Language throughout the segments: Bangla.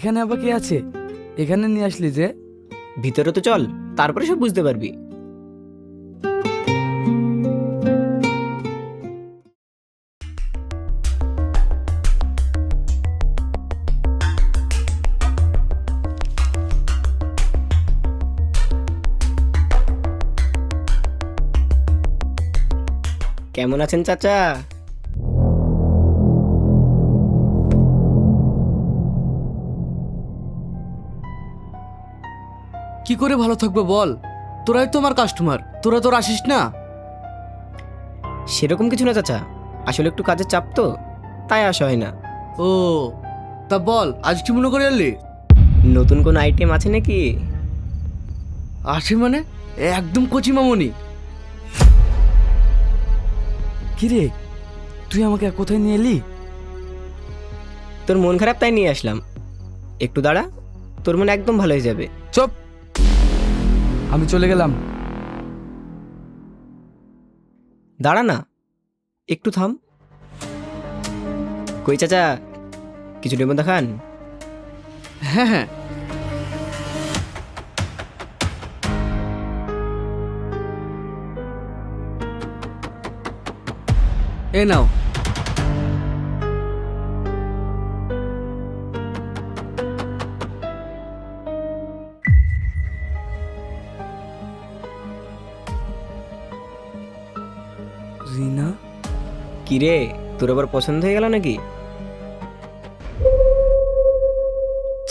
এখানে আবার কে আছে? এখানে নিয়ে আসলি যে? ভিতরে তো চল, তারপরে সব বুঝতে পারবি। কেমন আছেন চাচা? কি করে ভালো থাকবো বল? তোরাই তো আমার কাস্টমার, তোরা তোর আসিস না। সেরকম কিছু না চাচা, আসলে একটু কাজের চাপ তো, তাই আসা হয় না। ও তা বল, আজ কি মনে করে এলি? নতুন কোন আইটেম আছে নাকি? আসে মানে একদম কচি মামনি। কিরে, তুই আমাকে কোথায় নিয়ে এলি? তোর মন খারাপ তাই নিয়ে আসলাম। একটু দাঁড়া, তোর মন একদম ভালো হয়ে যাবে। চুপ, আমি চলে গেলাম। দাঁড়া না, একটু থাম। কই চাচা, কিছু নেবেন দেখান? হ্যাঁ হ্যাঁ, এ নাও। রিনা? কিরে, তোর আবার পছন্দ হয়ে গেল নাকি?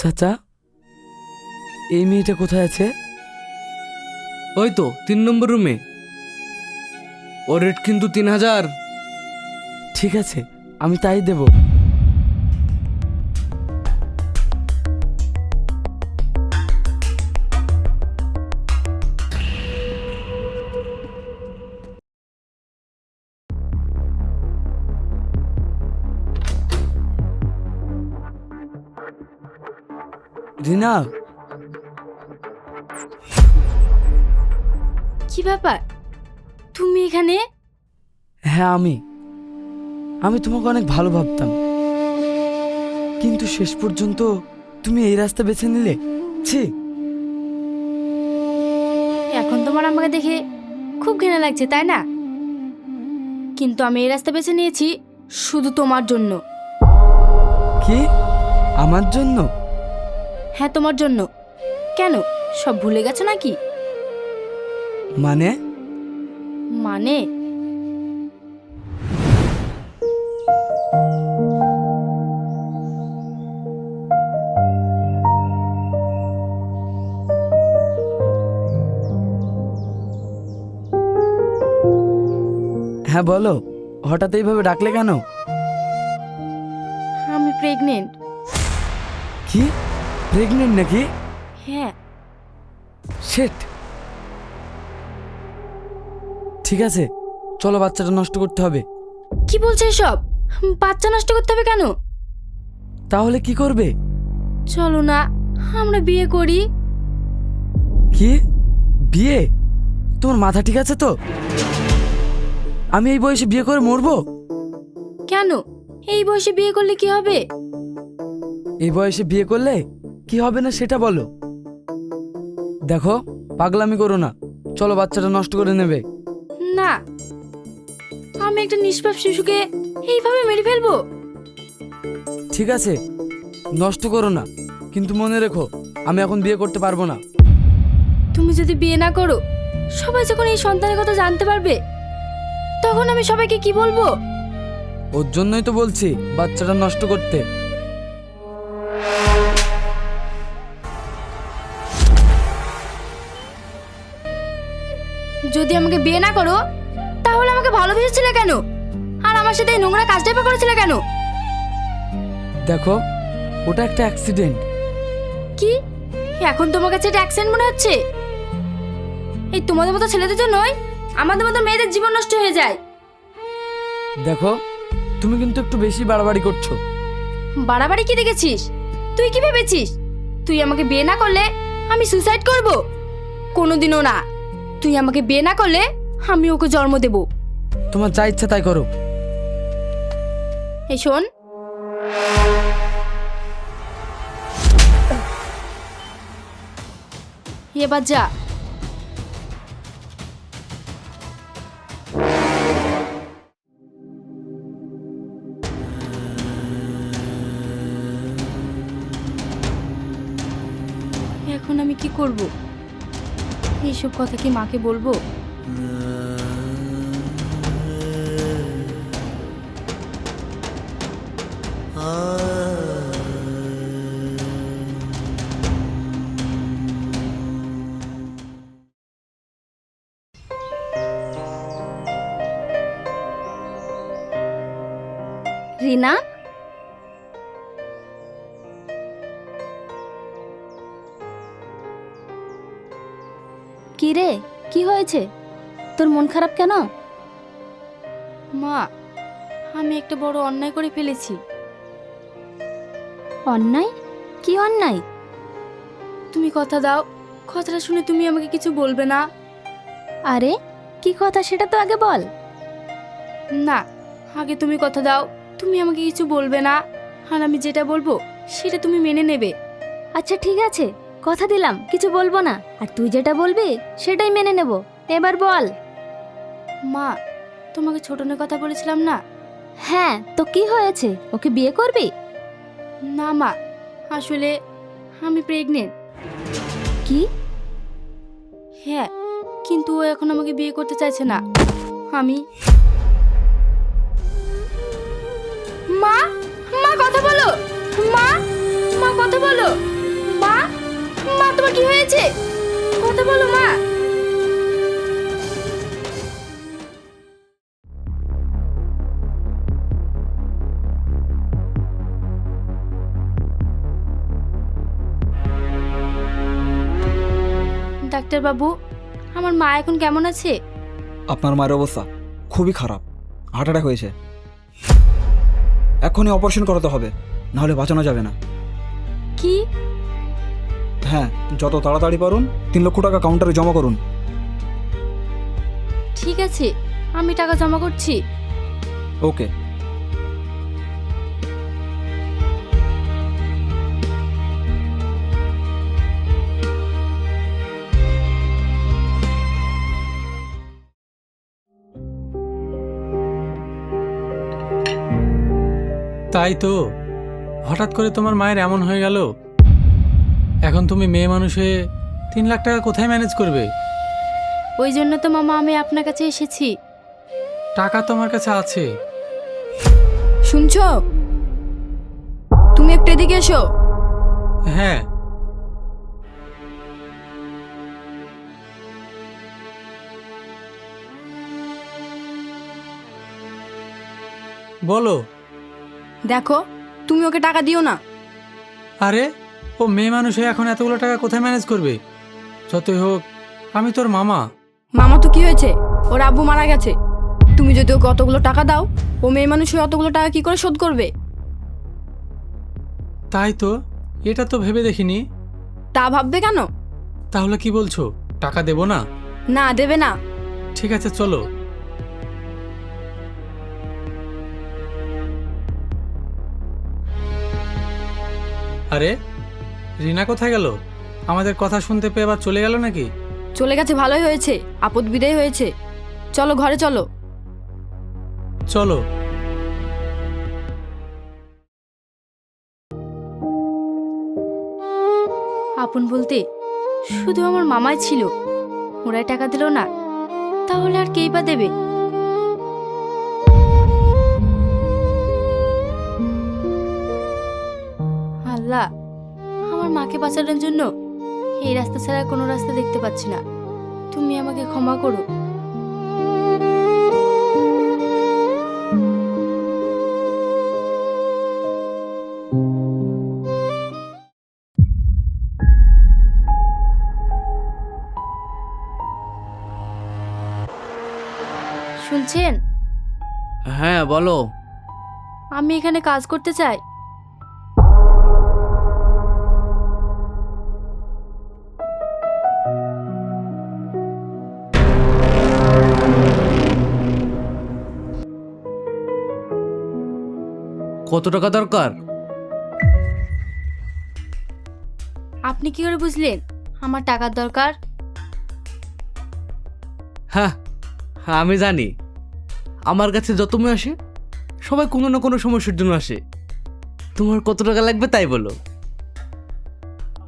চাচা, এই মেয়েটা কোথায় আছে? ওই তো 3 নম্বর রুমে। ওর রেট কিন্তু 3000। ঠিক আছে, আমি তাই দেব। রিনা, কি ব্যাপার, তুমি এখানে? হ্যাঁ আমি তোমাকে অনেক ভালো ভাবতাম, কিন্তু শেষ পর্যন্ত তুমি এই রাস্তা বেছে নিলে। ছি! এখন তোমার আমাকে দেখে খুব ঘৃণা লাগছে তাই না? কিন্তু আমি এই রাস্তা বেছে নিয়েছি শুধু তোমার জন্য। কি? আমার জন্য? হ্যাঁ, তোমার জন্য। কেন, সব ভুলে গেছো নাকি? মানে? মানে হ্যাঁ বলো, হঠাৎ এইভাবে ডাকলে কেন? আমি প্রেগনেন্ট। কি? প্রেগনেন্ট নাকি? হ্যাঁ। শেট! ঠিক আছে, চলো, বাচ্চাটা নষ্ট করতে হবে। কি বলছো এসব? বাচ্চা নষ্ট করতে হবে কেন? তাহলে কি করবে? চলো না, আমরা বিয়ে করি। কি? বিয়ে? তোমার মাথা ঠিক আছে তো? আমি এই বয়সে বিয়ে করে মরবো? কেন, এই বয়সে বিয়ে করলে কি হবে? এই বয়সে বিয়ে করলে কি হবে না সেটা বলো। দেখো, পাগলামি করো না, চলো, বাচ্চাটা নষ্ট করে নেবে। না, আমি একটা নিষ্পাপ শিশুকে এইভাবে মেরে ফেলবো? ঠিক আছে, নষ্ট করো না, কিন্তু মনে রেখো, আমি এখন বিয়ে করতে পারবো না। তুমি যদি বিয়ে না করো, সবাই যখন এই সন্তানের কথা জানতে পারবে, তখন আমি সবাইকে কি বলবো? ওর জন্যই তো বলছি বাচ্চাটা নষ্ট করতে। যদি আমাকে বিয়ে না করো, তাহলে আমাকে ভালোবেসেছিলে কেন? আর আমার সাথে এই নোংরা কাজটাই বা করেছিলে কেন? দেখো, ওটা একটা অ্যাক্সিডেন্ট। কি, এখন তোমার কাছে এটা অ্যাক্সিডেন্ট মনে হচ্ছে? এই তোমাদের মতো ছেলেদের জন্যই আমাদের মতো মেয়েদের জীবন নষ্ট হয়ে যায়। দেখো, তুমি কিন্তু একটু বেশি বাড়াবাড়ি করছো। বাড়াবাড়ি কি দেখেছিস? তুই কি ভেবেছিস তুই আমাকে বিয়ে না করলে আমি সুসাইড করব? কোনোদিনও না। তুই আমাকে বিয়ে না করলে আমি ওকে জন্ম দেব। তোমার যা ইচ্ছা তাই করো। এই শোন, এবার যা। এখন আমি কি করব? এইসব কথা কি মাকে বলবো? রিনা, কি রে, কি হয়েছে? তোর মন খারাপ কেন? মা, আমি একটা বড় অন্যায় করে ফেলেছি। অন্যায়? কি অন্যায়? তুমি কথা দাও, কথাটা শুনে তুমি আমাকে কিছু বলবে না? আরে কি কথা সেটা তো আগে বল। না, আগে তুমি কথা দাও, তুমি আমাকে কিছু বলবে না, আর আমি যেটা বলবো সেটা তুমি মেনে নেবে। আচ্ছা ঠিক আছে, কথা দিলাম কিছু বলবো না, আর তুই যেটা বলবি সেটাই মেনে নেব। এবার বল। মা, তোমাকে ছোটনের কথা বলেছিলাম না? হ্যাঁ, তো কি হয়েছে? ওকে বিয়ে করবি? না মা, আসলে আমি প্রেগনেন্ট। কি? হ্যাঁ, কিন্তু ও এখন আমাকে বিয়ে করতে চাইছে না। আমি মা, মা কথা বলো। মা, মা কথা বলো। মা, মা তোমার কি হয়েছে? কথা বলো মা। ডাক্তার বাবু, আমার মা এখন কেমন আছে? আপনার মায়ের অবস্থা খুবই খারাপ, হার্ট অ্যাটাক হয়েছে। এখনই অপারেশন করাতে হবে, নাহলে বাঁচানো যাবে না। কি? হ্যাঁ, যত তাড়াতাড়ি পারুন 3 লক্ষ টাকা কাউন্টারে জমা করুন। ঠিক আছে, আমি টাকা জমা করছি। ওকে। তাই তো, হঠাৎ করে তোমার মায়ের এমন হয়ে গেল। এখন তুমি মেয়ে মানুষ হয়ে 3 লাখ টাকা কোথায় ম্যানেজ করবে? ওই জন্য তো মামা আমি আপনার কাছে এসেছি। টাকা তোমার কাছে আছে। শুনছো? তুমি একটু এদিকে এসো। হ্যাঁ, বলো। দেখো, তুমি ওকে টাকা দিও না। আরে ও মেয়ে মানুষ হয়ে এখন এতগুলো টাকা কোথায় ম্যানেজ করবে? যতই হোক আমি তোর মামা। মামা তো কি হয়েছে, ওর আব্বু মারা গেছে। তুমি যদি ওকে অতগুলো টাকা দাও, ও মেয়ে মানুষ হয়ে অতগুলো টাকা কি করে শোধ করবে? তাই তো, এটা তো ভেবে দেখিনি। তা ভাববে কেন? তাহলে কি বলছো, টাকা দেবো না? না, দেবে না। ঠিক আছে চলো। আরে রিনা কোথায় গেল? আমাদের কথা শুনতে পেয়ে আবার চলে গেল নাকি? চলে গেছে, ভালোই হয়েছে, আপদ বিদায় হয়েছে। চলো ঘরে চলো। চলো। আপন বলতে শুধু আমার মামাই ছিল। ওরাই টাকা দিল না, তাহলে আর কেই বা দেবে? আল্লাহ, আমার মাকে বাঁচানোর জন্য এই রাস্তা ছাড়া কোনো রাস্তা দেখতে পাচ্ছি না। তুমি আমাকে ক্ষমা করো। শুনছেন? হ্যাঁ বলো। আমি এখানে কাজ করতে চাই। কত টাকা দরকার? আপনি কি করে বুঝলেন আমার টাকার দরকার। হ্যাঁ হ্যাঁ আমি জানি, আমার কাছে যত মেয়ে আসে সবাই কোনো না কোনো সমস্যার জন্য আসে। তোমার কত টাকা লাগবে তাই বলো।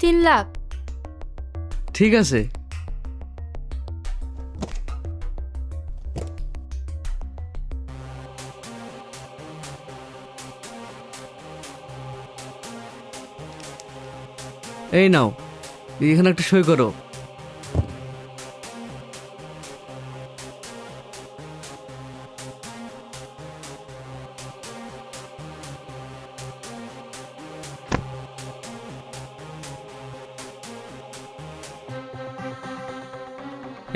3 লাখ। ঠিক আছে, এই নাও, এখানে একটা সই করো।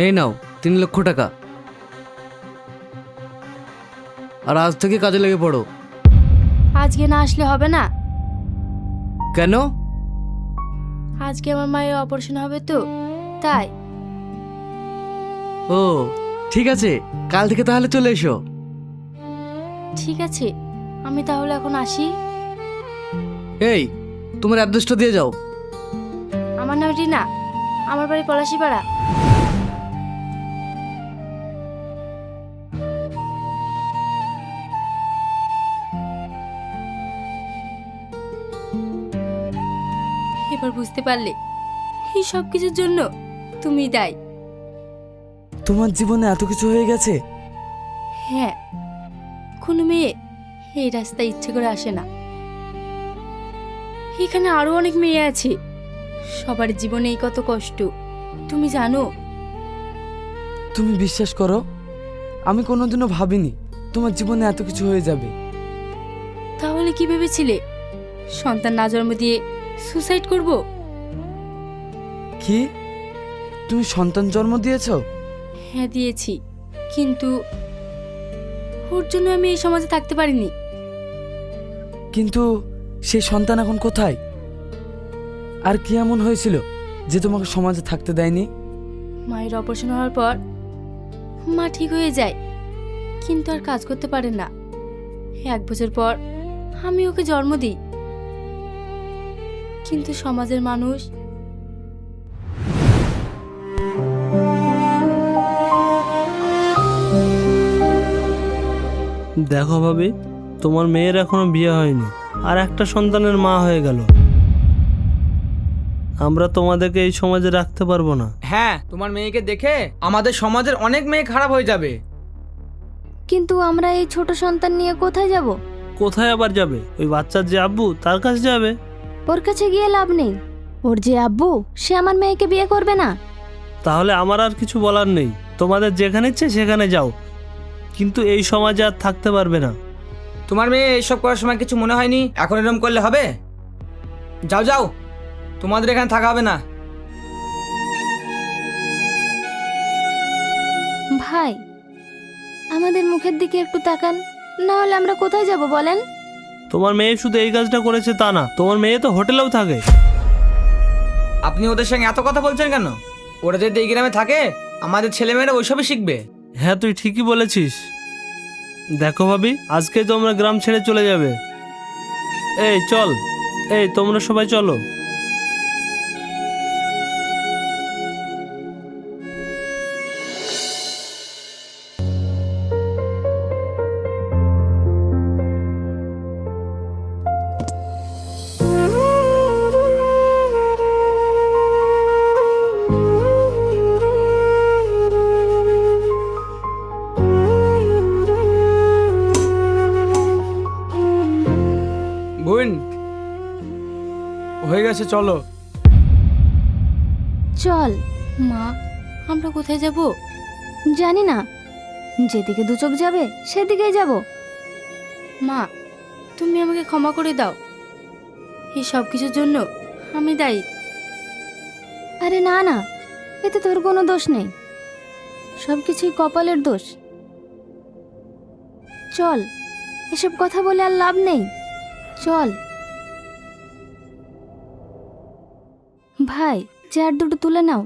এই নাও 3 লক্ষ টাকা। আর আজ থেকে কাজে লেগে পড়ো। আজকে না আসলে হবে না? কেন? আজকে আমার মায়ের অপারেশন হবে তো, তাই। ও ঠিক আছে, কাল থেকে তাহলে চলে এসো। ঠিক আছে, আমি তাহলে এখন আসি। এই তোমার অ্যাড্রেসটা দিয়ে যাও। আমার নাম রিনা, আমার বাড়ি পলাশিপাড়া। এবার বুঝতে পারলে এই সব কিছুর জন্য তুমি দায়ী। তোমার জীবনে এত কিছু হয়ে গেছে? হ্যাঁ, কোনো মেয়ে এই রাস্তায় ইচ্ছে করে আসে না। এখানে আরো অনেক মেয়ে আছে, সবার জীবনেই কত কষ্ট তুমি জানো। তুমি বিশ্বাস করো, আমি কোনোদিনও ভাবিনি তোমার জীবনে এত কিছু হয়ে যাবে। তাহলে কি ভেবেছিলে সন্তান না জন্ম দিয়ে সুসাইড করব? কি, তুমি সন্তান জন্ম দিয়েছো? হ্যাঁ দিয়েছি, কিন্তু ওর জন্য আমি এই সমাজে থাকতে পারিনি। কিন্তু সেই সন্তান এখন কোথায়? আর কি এমন হয়েছিল যে তোমাকে সমাজে থাকতে দেয়নি? মায়ের অপারেশন হওয়ার পর মা ঠিক হয়ে যায়, কিন্তু আর কাজ করতে পারে না। 1 বছর পর আমি ওকে জন্ম দিই, কিন্তু সমাজের মানুষ দেখো ভাবি, তোমার মেয়ের এখনো বিয়ে হয়নি আর একটা সন্তানের মা হয়ে গেল। আমরা তোমাদেরকে এই সমাজে রাখতে পারবো না। হ্যাঁ, তোমার মেয়েকে দেখে আমাদের সমাজের অনেক মেয়ে খারাপ হয়ে যাবে। কিন্তু আমরা এই ছোট সন্তান নিয়ে কোথায় যাব? কোথায় আবার যাবে? ওই বাচ্চার যে আব্বু তার কাছে যাবে। ওর কাছে গিয়ে লাভ নেই, ওর যে আব্বু সে আমার মেয়েকে বিয়ে করবে না। তাহলে আমার আর কিছু বলার নেই, তোমাদের যেখানে ইচ্ছে সেখানে যাও, কিন্তু এই সমাজে আর থাকতে পারবে না। তোমার মেয়ে এইসব করার সময় কিছু মনে হয়নি? এখন এরকম করলে হবে? যাও যাও, তোমাদের এখানে থাকা হবে না। ভাই, আমাদের মুখের দিকে একটু তাকান, না হলে আমরা কোথায় যাব বলেন? তোমার মেয়ে শুধু এই কাজটা করেছে তা না, তোমার মেয়ে তো হোটেলেও থাকে। আপনি ওদের সঙ্গে এত কথা বলছেন কেন? ওরা যদি এই গ্রামে থাকে, আমাদের ছেলেমেয়েরা ওইসবই শিখবে। হ্যাঁ তুই ঠিকই বলেছিস। দেখো ভাবি, আজকে তোমরা গ্রাম ছেড়ে চলে যাবে। এই চল, এই তোমরা সবাই চলো। বোন, হয়ে গেছে, চলো। চল। মা, আমরা কোথায় যাব? জানি না, যেদিকে দু চোখ যাবে সেদিকেই যাব। মা, তুমি আমাকে ক্ষমা করে দাও, এই সব কিছুর জন্য আমি দায়ী। আরে না না, এতে তোর কোনো দোষ নেই, সব কিছুই কপালের দোষ। চল, এসব কথা বলে আর লাভ নেই, চল। ভাই, চেয়ার দুটো তুলে নাও।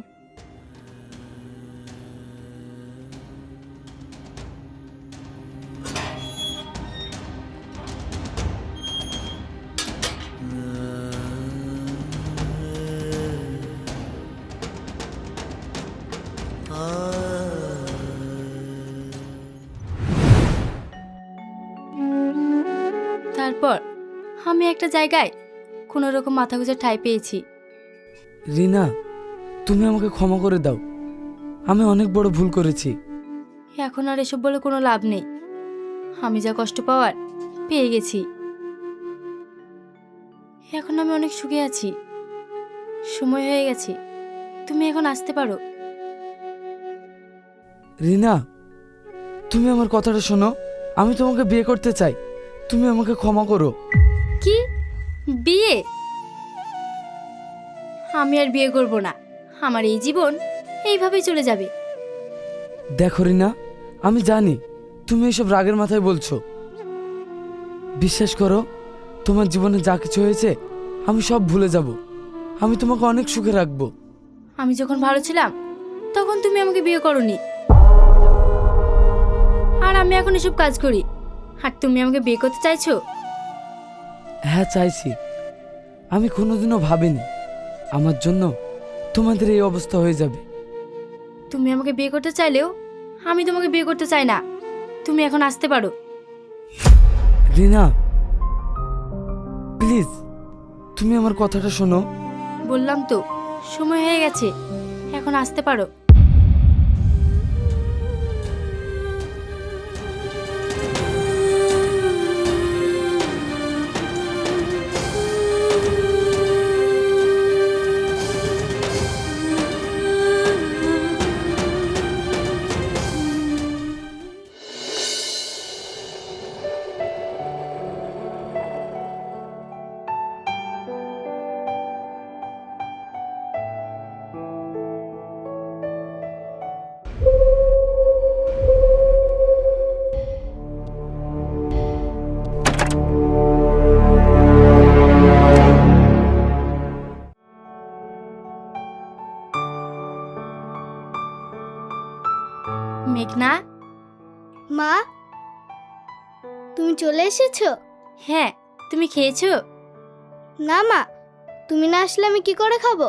তারপর আমি একটা জায়গায় কোনো রকম মাথা গুঁজে ঠাঁই পেয়েছি। রিনা, তুমি আমাকে ক্ষমা করে দাও। আমি অনেক বড় ভুল করেছি। এখন আর এসব বলে কোনো লাভ নেই। আমি যা কষ্ট পাওয়ার পেয়ে গেছি। এখন আমি অনেক সুখে আছি। সময় হয়ে গেছে, তুমি এখন আসতে পারো। রিনা, তুমি আমার কথাটা শোনো। আমি তোমাকে বিয়ে করতে চাই। তুমি আমাকে ক্ষমা করো। কি বিয়ে? আমি আর বিয়ে করব না। আমার এই জীবন এইভাবেই চলে যাবে। দেখো রিনা, আমি জানি তুমি এসব রাগের মাথায় বলছো। বিশ্বাস করো, তোমার জীবনে যা কিছু হয়েছে আমি সব ভুলে যাব। আমি তোমাকে অনেক সুখে রাখবো। আমি যখন ভালো ছিলাম তখন তুমি আমাকে বিয়ে করনি, আর আমি এখন এসব কাজ করি, আর তুমি আমাকে বিয়ে করতে চাইছো? হ্যাঁ, চাইছি। আমি কোনোদিনও ভাবিনি আমার জন্য তোমাদের এই অবস্থা হয়ে যাবে। তুমি আমাকে বিয়ে করতে চাইলেও আমি তোমাকে বিয়ে করতে চাই না। তুমি এখন আসতে পারো। রিনা, প্লিজ তুমি আমার কথাটা শোনো। বললাম তো, সময় হয়ে গেছে, এখন আসতে পারো। মেঘনা, মা, তুমি চলে এসেছো? হ্যাঁ, তুমি খেয়েছো? না মা, তুমি না আসলে আমি কি করে খাবো?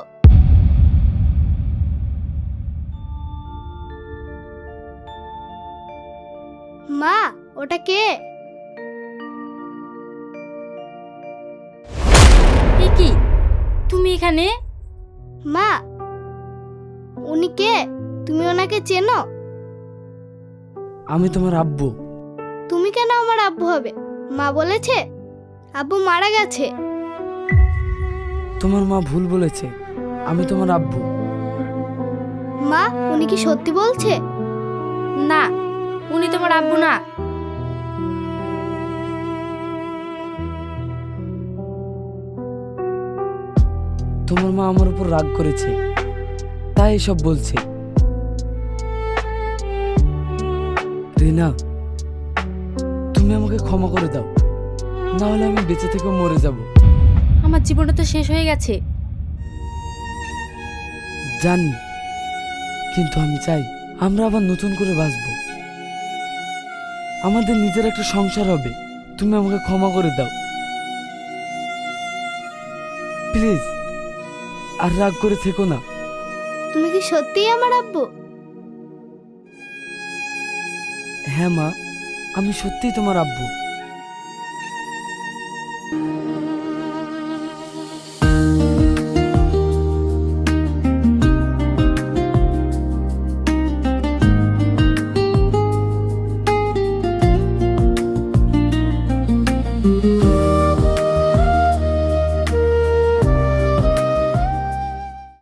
মা, ওটা কে? এ কি, তুমি এখানে? মা, উনি কে? তুমি ওনাকে চেনো? আমি তোমার আব্বু। তুমি কেন আমার আব্বু হবে? মা বলেছে আব্বু মারা গেছে। তোমার মা ভুল বলেছে। আমি তোমার আব্বু। মা, উনি কি সত্যি বলছে? না, উনি তোমার আব্বু না। তোমার মা আমার উপর রাগ করেছে, তাই এসব বলছে। রিনা, তুমি আমাকে ক্ষমা করে দাও, না হলে আমি বেঁচে থেকেও মরে যাব। আমার জীবনটা তো শেষ হয়ে গেছে। জানি, কিন্তু আমি চাই আমরা আবার নতুন করে বাঁচবো। আমাদের নিজের একটা সংসার হবে। তুমি আমাকে ক্ষমা করে দাও প্লিজ। আর রাগ করে থেকো না। তুমি কি সত্যিই আমার আব্বু? হ্যাঁ মা, আমি সত্যিই তোমার আব্বু।